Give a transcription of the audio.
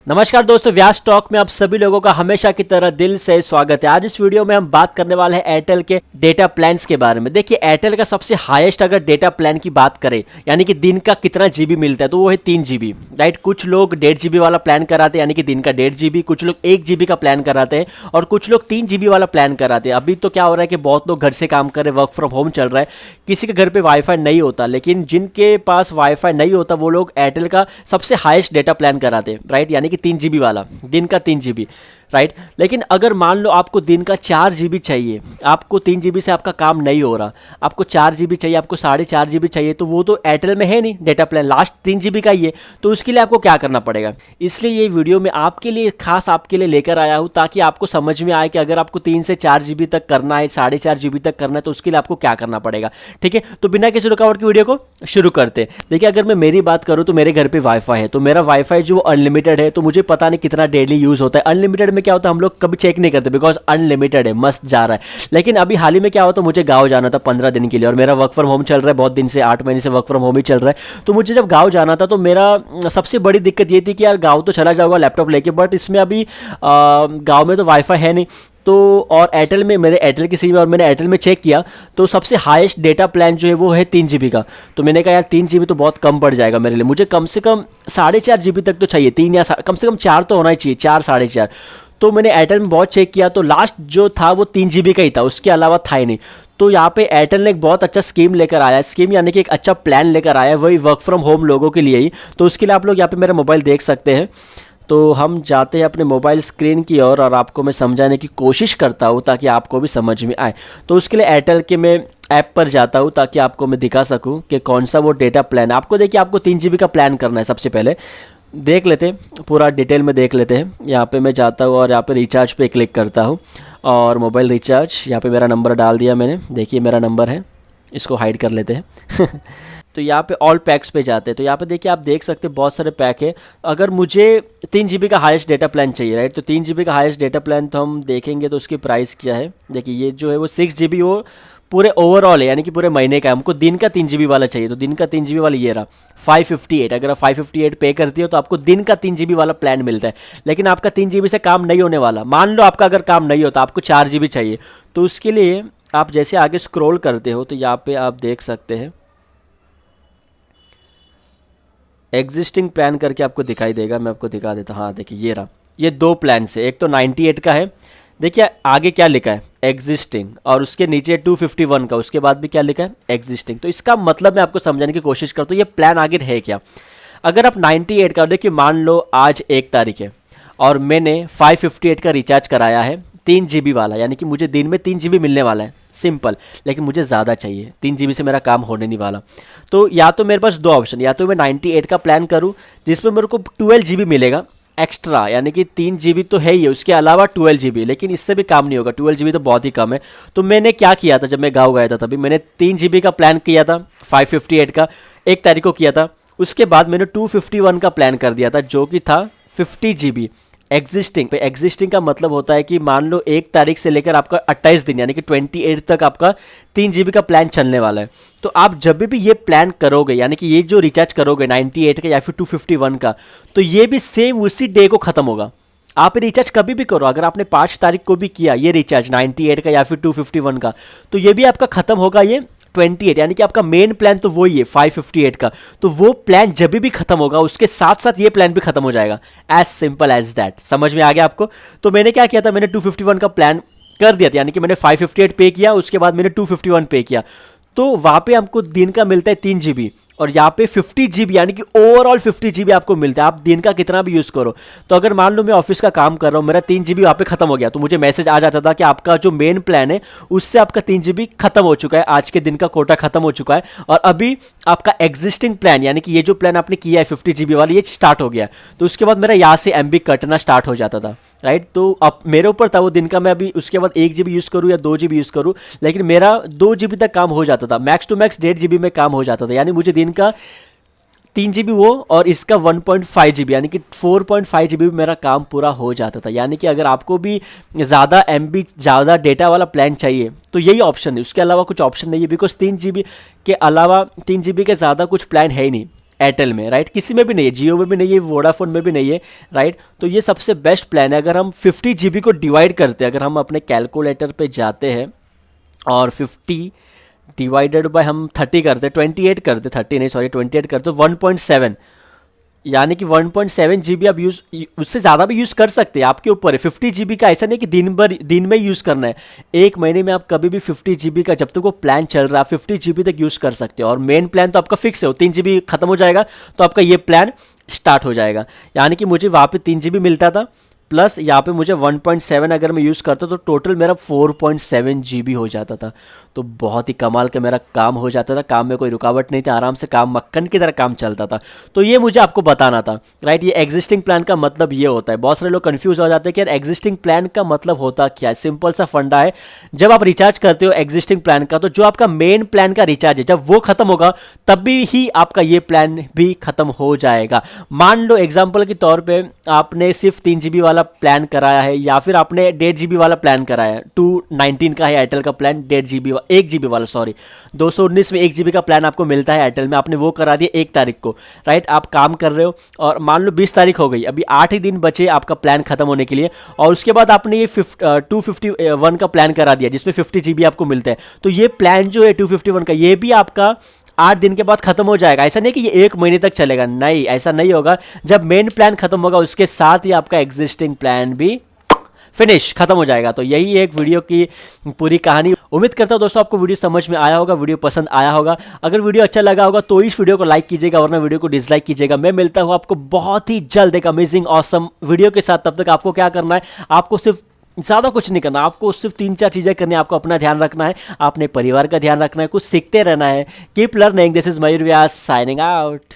नमस्कार दोस्तों, व्यास टॉक में आप सभी लोगों का हमेशा की तरह दिल से स्वागत है। आज इस वीडियो में हम बात करने वाले हैं एयरटेल के डेटा प्लान्स के बारे में। देखिए, एयरटेल का सबसे हाईएस्ट अगर डेटा प्लान की बात करें, यानी कि दिन का कितना जीबी मिलता है, तो वो है 3 GB, राइट। कुछ लोग 1.5 GB वाला प्लान कराते हैं, यानी कि दिन का 1.5 GB, कुछ लोग 1 GB का प्लान कराते हैं और कुछ लोग 3 GB वाला प्लान कराते हैं। अभी तो क्या हो रहा है कि बहुत लोग घर से काम कर रहे हैं, वर्क फ्रॉम होम चल रहा है, किसी के घर पे वाईफाई नहीं होता, लेकिन जिनके पास वाईफाई नहीं होता वो लोग एयरटेल का सबसे हाईएस्ट डेटा प्लान कराते हैं, राइट, यानी कि 3 GB वाला, दिन का 3 GB, राइट। लेकिन अगर मान लो आपको दिन का 4 GB चाहिए, आपको 3 GB से आपका काम नहीं हो रहा, आपको 4 GB चाहिए, आपको 4.5 GB चाहिए, तो वो तो एयरटेल में है नहीं डेटा प्लान, लास्ट 3 GB का ही है। तो उसके लिए आपको क्या करना पड़ेगा, इसलिए ये वीडियो में आपके लिए खास आपके लिए लेकर आया हूँ, ताकि आपको समझ में आए कि अगर आपको 3 से 4 GB तक करना है, 4.5 GB तक करना है, तो उसके लिए आपको क्या करना पड़ेगा। ठीक है, तो बिना किसी रुकावट की वीडियो को शुरू करते हैं। देखिए, अगर मैं मेरी बात करूँ तो मेरे घर पर वाईफाई है, तो मेरा वाईफाई जो अनलिमिटेड है, तो मुझे पता नहीं कितना डेली यूज़ होता है। अनलिमिटेड में क्या होता है, हम लोग कभी चेक नहीं करते, बिकॉज अनलिमिटेड है, मस्त जा रहा है। लेकिन अभी हाल ही में क्या होता, मुझे गाँव जाना था 15 दिन के लिए, और मेरा वर्क फ्रॉम होम चल रहा है बहुत दिन से, 8 महीने से वर्क फ्रॉम होम ही चल रहा है। तो मुझे जब गाँव जाना था तो मेरा सबसे बड़ी दिक्कत ये थी कि यार गाँव तो चला जाऊँगा लैपटॉप लेके, बट इसमें अभी गाँव में तो वाईफाई है नहीं। तो और एयरटेल में, मेरे एयरटेल की सिम है और मैंने एयरटेल में चेक किया तो सबसे हाईएस्ट डेटा प्लान जो है वो है 3 GB का। तो मैंने कहा यार 3 GB तो बहुत कम पड़ जाएगा मेरे लिए, मुझे कम से कम 4.5 GB तक तो चाहिए, 3 या कम से कम 4 तो होना ही चाहिए, 4 4.5। तो मैंने एयरटेल में बहुत चेक किया तो लास्ट जो था वो 3 GB का ही था, उसके अलावा था ही नहीं। तो यहाँ पे एयरटेल ने एक बहुत अच्छा स्कीम लेकर आया है, स्कीम यानी कि एक अच्छा प्लान लेकर आया है, वही वर्क फ्रॉम होम लोगों के लिए ही। तो उसके लिए आप लोग यहाँ पे मेरा मोबाइल देख सकते हैं। तो हम जाते हैं अपने मोबाइल स्क्रीन की ओर और आपको मैं समझाने की कोशिश करता हूँ ताकि आपको भी समझ में आए। तो उसके लिए एयरटेल के मैं ऐप पर जाता हूँ ताकि आपको मैं दिखा सकूँ कि कौन सा वो डेटा प्लान है। आपको देखिए, आपको 3 GB का प्लान करना है। सबसे पहले देख लेते हैं, पूरा डिटेल में देख लेते हैं। यहाँ पे मैं जाता हूँ और यहाँ पे रिचार्ज पे क्लिक करता हूँ और मोबाइल रिचार्ज, यहाँ पे मेरा नंबर डाल दिया मैंने। देखिए मेरा नंबर है, इसको हाइड कर लेते हैं तो यहाँ पे ऑल पैक्स पे जाते हैं। तो यहाँ पे देखिए, आप देख सकते हैं बहुत सारे पैक है। अगर मुझे 3 GB का हाईएस्ट डेटा प्लान चाहिए, राइट, तो 3 GB का हाईएस्ट डेटा प्लान तो हम देखेंगे तो उसकी प्राइस क्या है। देखिए ये जो है वो 6 GB वो पूरे ओवरऑल है, यानी कि पूरे महीने का है। हमको दिन का 3 GB वाला चाहिए, तो दिन का 3 GB वाला ये रहा 558। अगर आप 558 पे करती हो तो आपको दिन का 3 GB वाला प्लान मिलता है। लेकिन आपका 3 GB से काम नहीं होने वाला। मान लो आपका अगर काम नहीं होता, आपको 4 GB चाहिए, तो उसके लिए आप जैसे आगे स्क्रॉल करते हो तो यहाँ पे आप देख सकते हैं एग्जिस्टिंग प्लान करके आपको दिखाई देगा। मैं आपको दिखा देता हूँ। हाँ देखिए ये रहा, ये 2 प्लान से, एक तो 98 का है। देखिए आगे क्या लिखा है, एग्जिस्टिंग, और उसके नीचे 251 का, उसके बाद भी क्या लिखा है, एग्जिस्टिंग। तो इसका मतलब मैं आपको समझाने की कोशिश करता हूँ ये प्लान आगे है क्या। अगर आप 98 का, देखिए मान लो आज 1 तारीख है और मैंने 558 का रिचार्ज कराया है 3 GB वाला, यानी कि मुझे दिन में 3 GB मिलने वाला है, सिंपल। लेकिन मुझे ज़्यादा चाहिए, 3 GB से मेरा काम होने नहीं वाला। तो या तो मेरे पास 2 ऑप्शन, या तो मैं 98 का प्लान करूं जिसमें मेरे को 12 GB मिलेगा एक्स्ट्रा, यानी कि 3 GB तो है ही, उसके अलावा 12 GB, लेकिन इससे भी काम नहीं होगा, 12 GB तो बहुत ही कम है। तो मैंने क्या किया था, जब मैं गाँव गया था तभी मैंने 3 GB का प्लान किया था 558 का, 1 तारीख को किया था। उसके बाद मैंने 251 का प्लान कर दिया था जो कि था 50 GB एग्जिस्टिंग पे। एग्जिस्टिंग का मतलब होता है कि मान लो 1 तारीख से लेकर आपका 28 दिन, यानी कि 28 तक आपका 3 GB का प्लान चलने वाला है। तो आप जब भी ये प्लान करोगे, यानी कि ये जो रिचार्ज करोगे 98 का या फिर 251 का, तो ये भी सेम उसी डे को ख़त्म होगा। आप रिचार्ज कभी भी करो, अगर आपने 5 तारीख को भी किया ये रिचार्ज 98 का या फिर 251 का, तो ये भी आपका ख़त्म होगा ये 28, यानी कि आपका मेन प्लान तो वही है 558 का। तो वो प्लान जब भी खत्म होगा उसके साथ साथ ये प्लान भी खत्म हो जाएगा। As simple as that. समझ में आ गया आपको। तो मैंने क्या किया था, मैंने 251 का प्लान कर दिया था, यानी कि मैंने 558 पे किया, उसके बाद मैंने 251 पे किया। तो वहाँ पे हमको दिन का मिलता है 3 GB और यहाँ पे 50 GB, यानी कि ओवरऑल 50 GB आपको मिलता है। आप दिन का कितना भी यूज़ करो। तो अगर मान लो मैं ऑफिस का काम कर रहा हूँ, मेरा 3 GB वहाँ पे खत्म हो गया, तो मुझे मैसेज आ जाता था कि आपका जो मेन प्लान है उससे आपका 3 GB खत्म हो चुका है, आज के दिन का कोटा खत्म हो चुका है, और अभी आपका एग्जिस्टिंग प्लान, यानी कि ये जो प्लान आपने किया है 50 GB वाला, ये स्टार्ट हो गया। तो उसके बाद मेरा यहाँ से MB कटना स्टार्ट हो जाता था, राइट। तो अब मेरे ऊपर था वो दिन का, मैं अभी उसके बाद 1 GB यूज़ करूँ या 2 GB यूज़ करूँ, लेकिन मेरा 2 GB तक काम हो जाता था, मैक्स टू मैक्स 1.5 GB में काम हो जाता था। यानी मुझे दिन का 3 GB वो और इसका 1.5 GB, यानी कि 4.5 GB मेरा काम पूरा हो जाता था। यानी कि अगर आपको भी ज़्यादा MB ज़्यादा डेटा वाला प्लान चाहिए तो यही ऑप्शन है, उसके अलावा कुछ ऑप्शन नहीं है, बिकॉज 3 GB के अलावा 3 GB के ज़्यादा कुछ प्लान है ही नहीं। एयरटेल में, राइट। किसी में भी नहीं है, जियो में भी नहीं है, वोडाफोन में भी नहीं है, राइट। तो ये सबसे बेस्ट प्लान है। अगर हम 50 GB को डिवाइड करते हैं, अगर हम अपने कैलकुलेटर पे जाते हैं और 50 डिवाइडेड बाय हम 30 करते, 28 करते, 30 नहीं सॉरी 28 करते, 1.7, यानी कि 1.7 GB आप यूज़, उससे ज़्यादा भी यूज़ कर सकते हैं, आपके ऊपर है। 50 GB का ऐसा नहीं कि दिन में यूज़ करना है, एक महीने में आप कभी भी 50 GB का, जब तक वो प्लान चल रहा है, 50 GB तक यूज़ कर सकते हो। और मेन प्लान तो आपका फिक्स है, वो 3 GB खत्म हो जाएगा तो आपका ये प्लान स्टार्ट हो जाएगा। यानी कि मुझे वहाँ पे 3 GB मिलता था, प्लस यहाँ पे मुझे 1.7 अगर मैं यूज़ करता तो टोटल मेरा 4.7 GB हो जाता था। तो बहुत ही कमाल का मेरा काम हो जाता था, काम में कोई रुकावट नहीं थी, आराम से काम मक्खन की तरह काम चलता था। तो ये मुझे आपको बताना था, राइट। ये एग्जिस्टिंग प्लान का मतलब ये होता है। बहुत सारे लोग कंफ्यूज हो जाते हैं कि यार एग्जिस्टिंग प्लान का मतलब होता क्या है। सिंपल सा फंडा है, जब आप रिचार्ज करते हो एग्जिस्टिंग प्लान का, तो जो आपका मेन प्लान का रिचार्ज है, जब वो खत्म होगा तभी ही आपका ये प्लान भी खत्म हो जाएगा। मान लो एग्जाम्पल के तौर पर आपने सिर्फ 3 GB वाला प्लान कराया है, या फिर आपने 1.5 GB वाला प्लान कराया है, 219 का है एयरटेल का प्लान, 1 GB वाला सॉरी 219 में 1 GB का प्लान आपको मिलता है एयरटेल में, आपने वो करा दिया 1 तारीख को, राइट। आप काम कर रहे हो और मान लो 20 तारीख हो गई, अभी 8 ही दिन बचे आपका प्लान खत्म होने के लिए, और उसके बाद आपने ये 251 का प्लान करा दिया जिसमें 50 GB आपको मिलता है। तो ये प्लान जो है 251 का, ये भी आपका 8 दिन के बाद खत्म हो जाएगा। ऐसा नहीं कि ये 1 महीने तक चलेगा, नहीं, ऐसा नहीं होगा। जब मेन प्लान खत्म होगा उसके साथ ही आपका एग्जिस्टिंग प्लान भी फिनिश खत्म हो जाएगा। तो यही एक वीडियो की पूरी कहानी। उम्मीद करता हूँ दोस्तों आपको वीडियो समझ में आया होगा, वीडियो पसंद आया होगा। अगर वीडियो अच्छा लगा होगा तो इस वीडियो को लाइक कीजिएगा, वरना वीडियो को डिसलाइक कीजिएगा। मैं मिलता हूँ आपको बहुत ही जल्द एक अमेजिंग ऑसम वीडियो के साथ। तब तक आपको क्या करना है, आपको सिर्फ ज़्यादा कुछ नहीं करना, आपको सिर्फ 3-4 चीज़ें करनी है। आपको अपना ध्यान रखना है, अपने परिवार का ध्यान रखना है, कुछ सीखते रहना है। Keep learning. This is Mayur Vyas signing out.